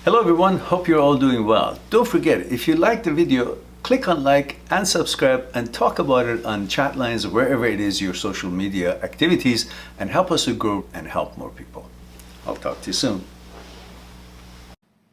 Hello everyone, hope you're all doing well. Don't forget, if you like the video, click on like and subscribe and talk about it on chat lines, wherever it is your social media activities, and help us to grow and help more people. I'll talk to you soon.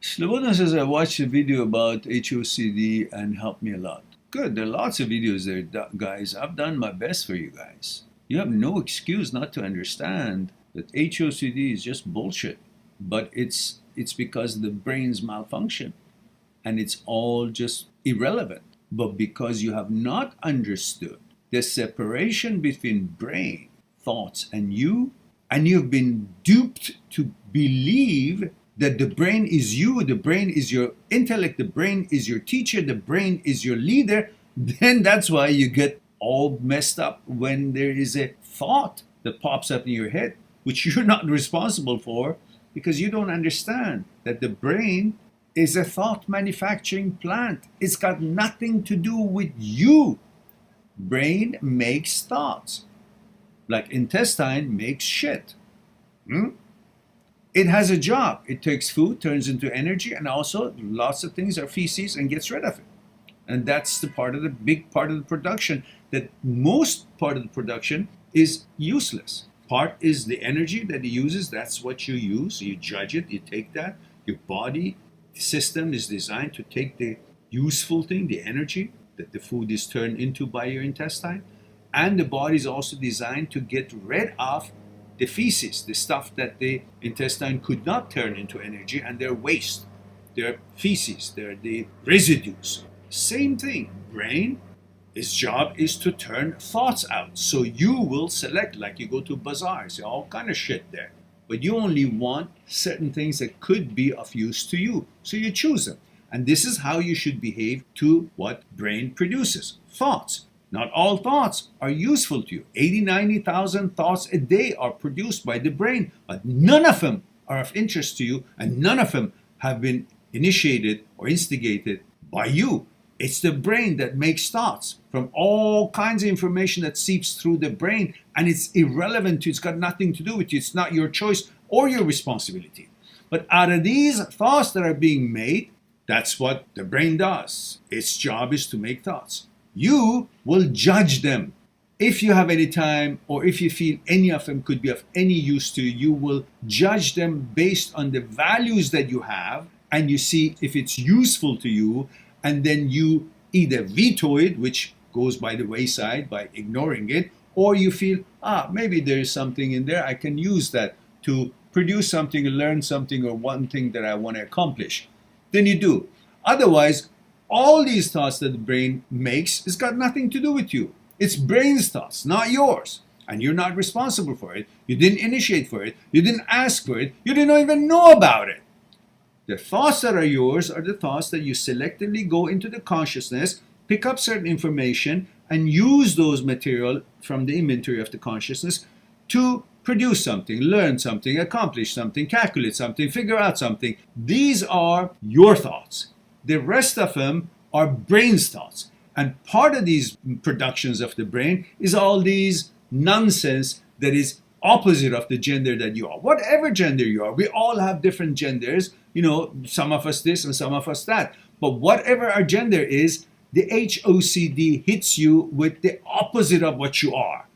Slobodan says, I watched a video about HOCD and helped me a lot. Good, there are lots of videos there, guys. I've done my best for you guys. You have no excuse not to understand that HOCD is just bullshit, but it's because the brain's malfunction and it's all just irrelevant. But because you have not understood the separation between brain, thoughts, and you've been duped to believe that the brain is you, the brain is your intellect, the brain is your teacher, the brain is your leader, then that's why you get all messed up when there is a thought that pops up in your head, which you're not responsible for, because you don't understand that the brain is a thought manufacturing plant. It's got nothing to do with you. Brain makes thoughts, like intestine makes shit. It has a job. It takes food, turns into energy, and also lots of things are feces and gets rid of it. And that's the big part of the production, that most part of the production is useless. Part is the energy that it uses. That's what you use. You judge it. You take that. Your body system is designed to take the useful thing, the energy that the food is turned into by your intestine. And the body is also designed to get rid of the feces, the stuff that the intestine could not turn into energy, and they're waste. They're feces. They're the residues. Same thing. Brain, its job is to turn thoughts out. So you will select, like you go to bazaars, all kind of shit there. But you only want certain things that could be of use to you. So you choose them. And this is how you should behave to what brain produces. Thoughts. Not all thoughts are useful to you. 90,000 thoughts a day are produced by the brain, but none of them are of interest to you, and none of them have been initiated or instigated by you. It's the brain that makes thoughts from all kinds of information that seeps through the brain, and it's irrelevant to you. It's got nothing to do with you. It's not your choice or your responsibility. But out of these thoughts that are being made, that's what the brain does. Its job is to make thoughts. You will judge them. If you have any time, or if you feel any of them could be of any use to you, you will judge them based on the values that you have, and you see if it's useful to you, and then you either veto it, which goes by the wayside by ignoring it, or you feel, maybe there's something in there, I can use that to produce something, learn something, or one thing that I want to accomplish. Then you do. Otherwise, all these thoughts that the brain makes has got nothing to do with you. It's brain's thoughts, not yours. And you're not responsible for it. You didn't initiate for it. You didn't ask for it. You didn't even know about it. The thoughts that are yours are the thoughts that you selectively go into the consciousness, pick up certain information, and use those material from the inventory of the consciousness to produce something, learn something, accomplish something, calculate something, figure out something. These are your thoughts. The rest of them are brain's thoughts. And part of these productions of the brain is all these nonsense that is opposite of the gender that you are. Whatever gender you are, we all have different genders. You know, some of us this and some of us that. But whatever our gender is, the HOCD hits you with the opposite of what you are.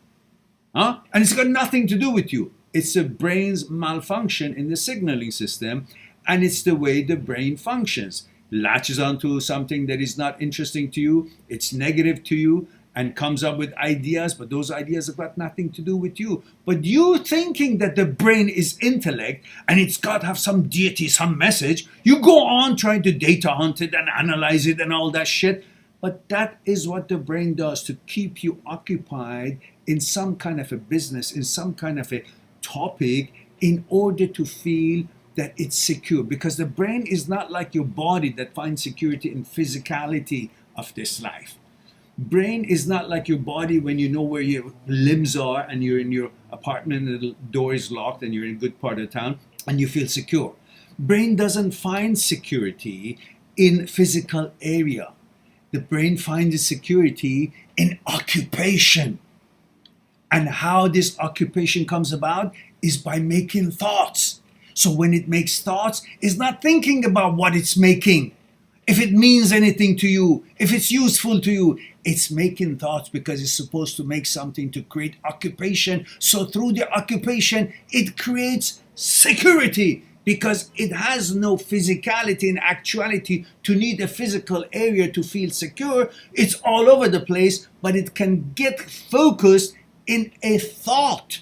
And it's got nothing to do with you. It's the brain's malfunction in the signaling system, and it's the way the brain functions. Latches onto something that is not interesting to you, it's negative to you, and comes up with ideas, but those ideas have got nothing to do with you. But you thinking that the brain is intellect and it's got to have some deity, some message, you go on trying to data hunt it and analyze it and all that shit. But that is what the brain does to keep you occupied in some kind of a business, in some kind of a topic, in order to feel that it's secure. Because the brain is not like your body that finds security in physicality of this life. Brain is not like your body when you know where your limbs are and you're in your apartment and the door is locked and you're in a good part of town and you feel secure. Brain doesn't find security in physical area. The brain finds security in occupation. And how this occupation comes about is by making thoughts. So when it makes thoughts, it's not thinking about what it's making. If it means anything to you, if it's useful to you, it's making thoughts because it's supposed to make something to create occupation. So through the occupation, it creates security because it has no physicality and actuality to need a physical area to feel secure. It's all over the place, but it can get focused in a thought,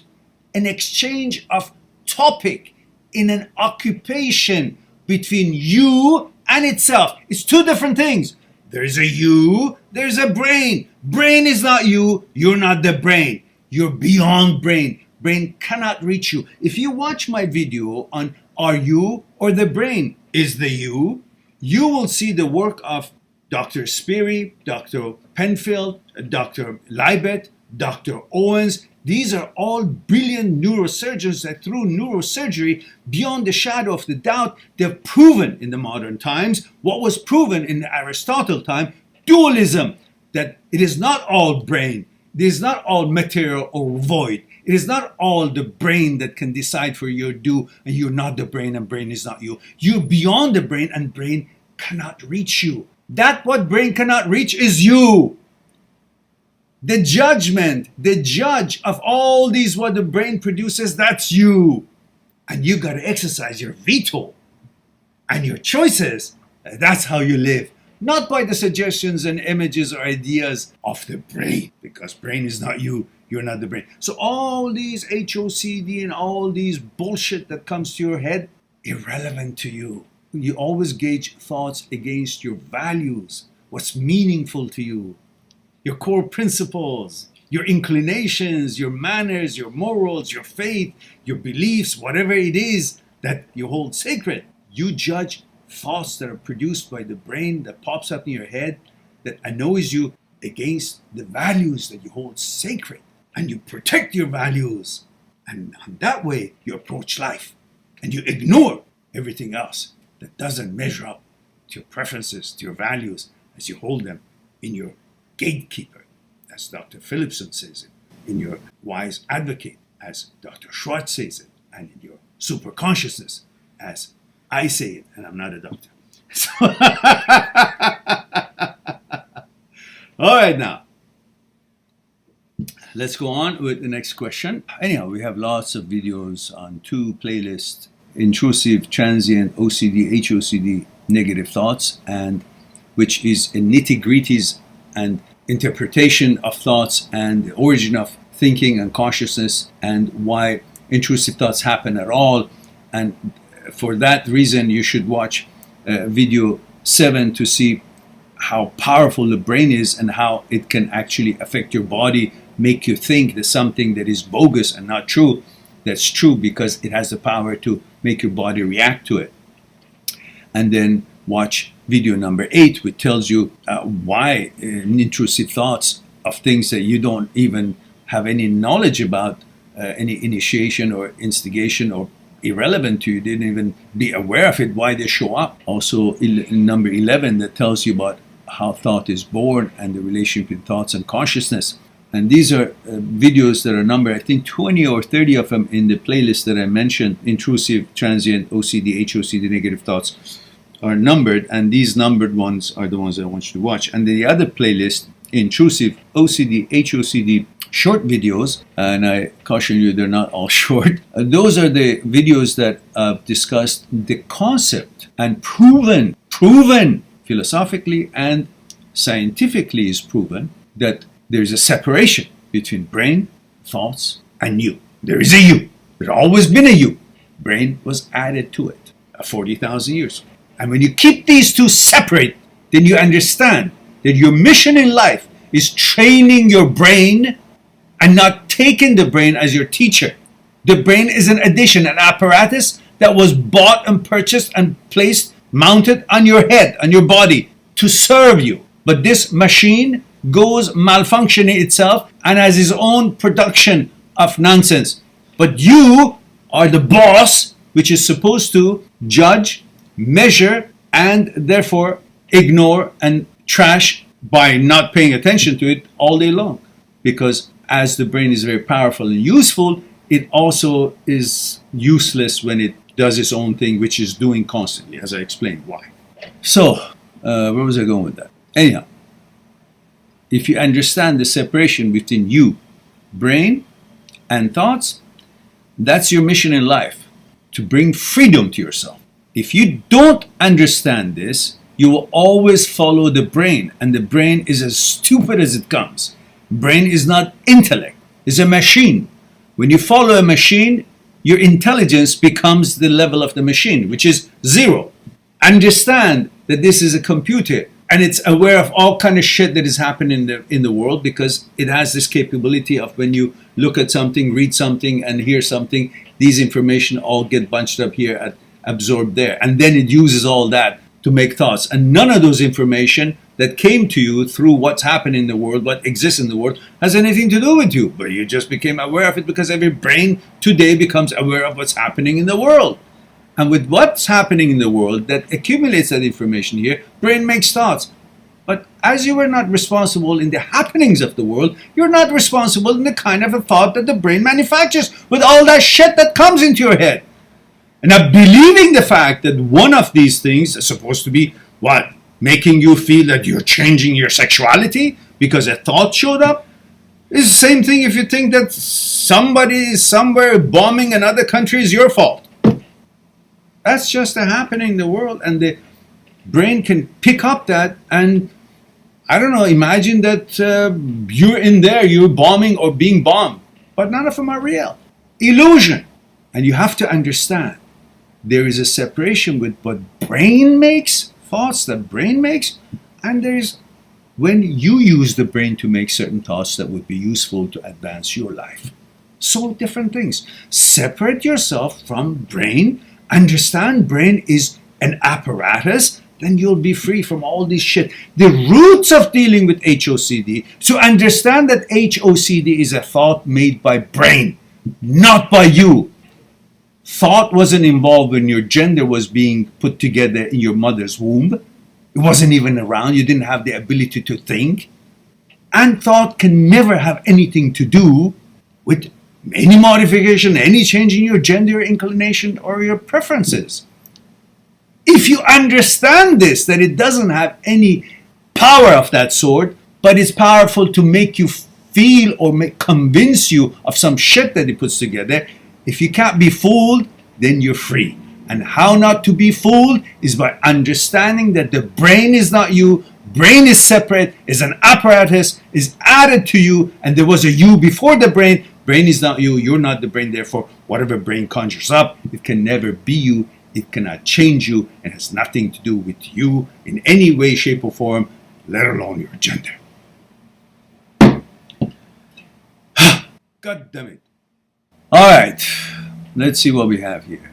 an exchange of topic, in an occupation between you and itself. It's two different things. There's a you, there's a brain. Brain is not you, you're not the brain. You're beyond brain. Brain cannot reach you. If you watch my video on are you or the brain is the you will see the work of Dr. Sperry, Dr. Penfield, Dr. Libet, Dr. Owens. These are all brilliant neurosurgeons that through neurosurgery, beyond the shadow of the doubt, they've proven in the modern times what was proven in the Aristotle time, dualism, that it is not all brain, it is not all material or void. It is not all the brain that can decide for your do, and you're not the brain and brain is not you. You're beyond the brain and brain cannot reach you. That what brain cannot reach is you. The judgment, the judge of all these what the brain produces, that's you. And you got to exercise your veto and your choices. That's how you live. Not by the suggestions and images or ideas of the brain, because brain is not you, you're not the brain. So all these HOCD and all these bullshit that comes to your head, irrelevant to you. You always gauge thoughts against your values, what's meaningful to you, your core principles, your inclinations, your manners, your morals, your faith, your beliefs, whatever it is that you hold sacred. You judge thoughts that are produced by the brain that pops up in your head that annoys you against the values that you hold sacred. And you protect your values. And that way you approach life. And you ignore everything else that doesn't measure up to your preferences, to your values, as you hold them in your gatekeeper, as Dr. Phillipson says it, in your wise advocate, as Dr. Schwartz says it, and in your superconsciousness, as I say it, and I'm not a doctor. So all right, now, let's go on with the next question. Anyhow, we have lots of videos on two playlists, Intrusive, Transient, OCD, HOCD, Negative Thoughts, and which is a nitty-gritties and interpretation of thoughts and the origin of thinking and consciousness and why intrusive thoughts happen at all. And for that reason, you should watch video 7 to see how powerful the brain is and how it can actually affect your body, make you think that something that is bogus and not true, that's true because it has the power to make your body react to it. And then watch video number 8, which tells you why intrusive thoughts of things that you don't even have any knowledge about, any initiation or instigation or irrelevant to you, didn't even be aware of it, why they show up. Also in number 11 that tells you about how thought is born and the relationship between thoughts and consciousness. And these are videos that are numbered, I think 20 or 30 of them in the playlist that I mentioned, Intrusive, Transient, OCD, HOCD, Negative Thoughts, are numbered, and these numbered ones are the ones I want you to watch. And the other playlist, Intrusive, OCD, HOCD, short videos, and I caution you, they're not all short. Those are the videos that discussed the concept and proven philosophically and scientifically is proven that there's a separation between brain, thoughts, and you. There is a you. There's always been a you. Brain was added to it 40,000 years ago. And when you keep these two separate, then you understand that your mission in life is training your brain and not taking the brain as your teacher. The brain is an addition, an apparatus that was bought and purchased and placed, mounted on your head, on your body, to serve you. But this machine goes malfunctioning itself and has its own production of nonsense. But you are the boss, which is supposed to judge, measure, and therefore ignore and trash by not paying attention to it all day long. Because as the brain is very powerful and useful, it also is useless when it does its own thing, which is doing constantly, as I explained why. So, where was I going with that? Anyhow, if you understand the separation between you, brain, and thoughts, that's your mission in life, to bring freedom to yourself. If you don't understand this, you will always follow the brain, and the brain is as stupid as it comes. Brain is not intellect, it's a machine. When you follow a machine, your intelligence becomes the level of the machine, which is zero. Understand that this is a computer, and it's aware of all kind of shit that is happening in the world, because it has this capability of, when you look at something, read something, and hear something, these information all get bunched up here, absorbed there, and then it uses all that to make thoughts. And none of those information that came to you through what's happening in the world, what exists in the world, has anything to do with you, but you just became aware of it because every brain today becomes aware of what's happening in the world. And with what's happening in the world that accumulates that information here, brain makes thoughts. But as you are not responsible in the happenings of the world, you're not responsible in the kind of a thought that the brain manufactures with all that shit that comes into your head. And now, believing the fact that one of these things is supposed to be, what, making you feel that you're changing your sexuality because a thought showed up, is the same thing if you think that somebody is somewhere bombing another country is your fault. That's just a happening in the world, and the brain can pick up that, and I don't know, imagine that you're in there, you're bombing or being bombed, but none of them are real. Illusion. And you have to understand, there is a separation with what brain makes, thoughts that brain makes, and there's when you use the brain to make certain thoughts that would be useful to advance your life. So different things. Separate yourself from brain. Understand brain is an apparatus, then you'll be free from all this shit. The roots of dealing with HOCD, so understand that HOCD is a thought made by brain, not by you. Thought wasn't involved when your gender was being put together in your mother's womb. It wasn't even around. You didn't have the ability to think. And thought can never have anything to do with any modification, any change in your gender, inclination, or your preferences. If you understand this, that it doesn't have any power of that sort, but it's powerful to make you feel or convince you of some shit that it puts together, if you can't be fooled, then you're free. And how not to be fooled is by understanding that the brain is not you, brain is separate, is an apparatus, is added to you, and there was a you before the brain. Brain is not you, you're not the brain, therefore whatever brain conjures up, it can never be you, it cannot change you, and has nothing to do with you in any way, shape, or form, let alone your gender. God damn it. All right, let's see what we have here.